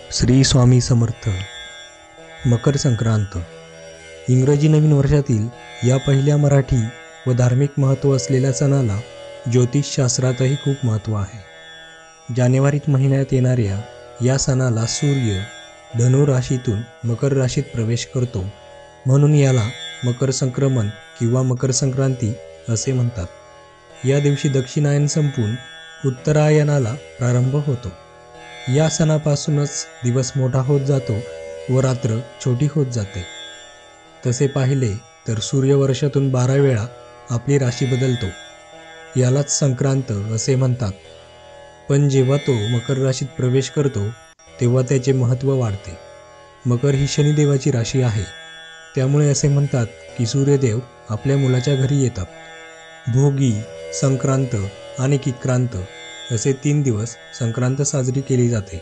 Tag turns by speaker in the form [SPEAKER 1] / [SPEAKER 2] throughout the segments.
[SPEAKER 1] श्री स्वामी समर्थ। मकर संक्रांत इंग्रजी नवीन वर्षातील या पहिल्या मराठी व धार्मिक महत्त्व असलेल्या सणाला ज्योतिषशास्त्रातही खूप महत्त्व आहे। जानेवारीत महिन्यात येणाऱ्या या सणाला सूर्य धनु राशीतून मकर राशीत प्रवेश करतो, म्हणून याला मकर संक्रमण किंवा मकर संक्रांती असे म्हणतात। या दिवशी दक्षिणायन संपून उत्तरायणाला प्रारंभ होतो। या सणापासूनच दिवस मोठा होत जातो व रात्र छोटी होत जाते। तसे पाहिले तर सूर्य वर्षातून 12 वेळा आपली राशी बदलतो, यालाच संक्रांत असे म्हणतात। पण जेव्हा तो मकर राशीत प्रवेश करतो तेव्हा त्याचे महत्त्व वाढते। मकर ही शनिदेवाची राशी आहे, त्यामुळे असे म्हणतात की सूर्यदेव आपल्या मुलाच्या घरी येतात। भोगी, संक्रांत आणि किक्रांत असे 3 दिवस संक्रांत साजरी केली जाते।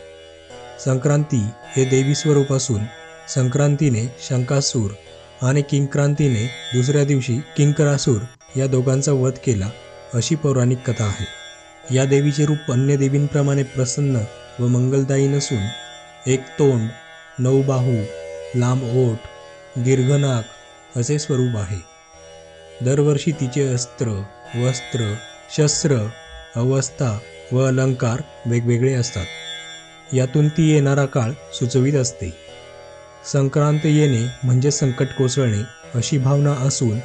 [SPEAKER 1] संक्रांती हे देवी स्वरूप असून संक्रांतीने शंकासूर आणि किंक्रांतीने दुसऱ्या दिवशी किंकरासूर या दोघांचा वध केला, अशी पौराणिक कथा आहे। या देवीचे रूप अन्य देवींप्रमाणे प्रसन्न व मंगलदायी नसून एक तोंड, 9 बाहू, लांब ओठ, दीर्घ नाक असे स्वरूप आहे। दरवर्षी तिचे अस्त्र, वस्त्र, शस्त्र, अवस्था व अलंकार वेगवेगळे असतात। यातून ती येणारा काळ सुचवित असते। संक्रांत येणे म्हणजे संकट कोसळणे अशी भावना असून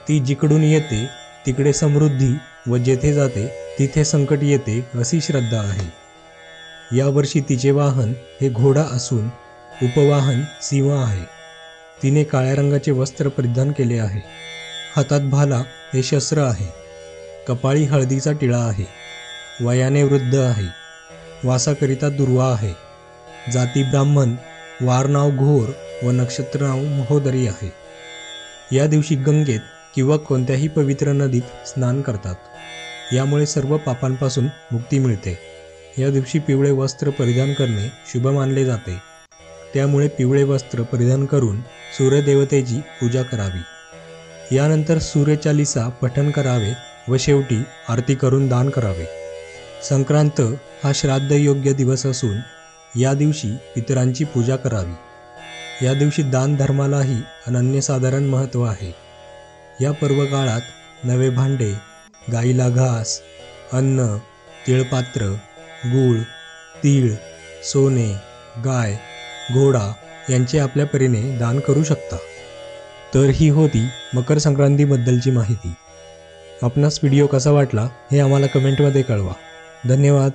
[SPEAKER 1] ती जिकडून येते तिकडे समृद्धी व जेथे जाते तिथे संकट येते अशी श्रद्धा आहे। यावर्षी तिचे वाहन हे घोडा असून उपवाहन सिंह आहे। तिने काळ्या रंगाचे वस्त्र परिधान केले आहे। हातात भाला हे शस्त्र आहे। कपाळी हळदीचा टिळा आहे। वयाने वृद्ध आहे। वासाकरिता दुर्वा आहे। जाती ब्राह्मण, वार नाव घोर व नक्षत्र नाव महोदरी आहे। या दिवशी गंगेत किंवा कोणत्याही पवित्र नदीत स्नान करतात। यामुळे सर्व पापांपासून मुक्ती मिळते। या दिवशी पिवळे वस्त्र परिधान करणे शुभ मानले जाते, त्यामुळे पिवळे वस्त्र परिधान करून सूर्यदेवतेची पूजा करावी। यानंतर सूर्यचालिसा पठण करावे व शेवटी आरती करून दान करावे। संक्रांत हा श्राद्ध योग्य दिवस असून या दिवशी पितरांची पूजा करावी। या दिवशी दान धर्मालाही अनन्यसाधारण महत्त्व आहे। या पर्व काळात नवे भांडे, गाईला घास, अन्न, तिळपात्र, गूळ, तीळ, सोने, गाय, घोडा यांचे आपल्या परीने दान करू शकता। तर ही होती मकर संक्रांतीबद्दलची माहिती। आपणास व्हिडिओ कसा वाटला हे आम्हाला कमेंटमध्ये कळवा। धन्यवाद।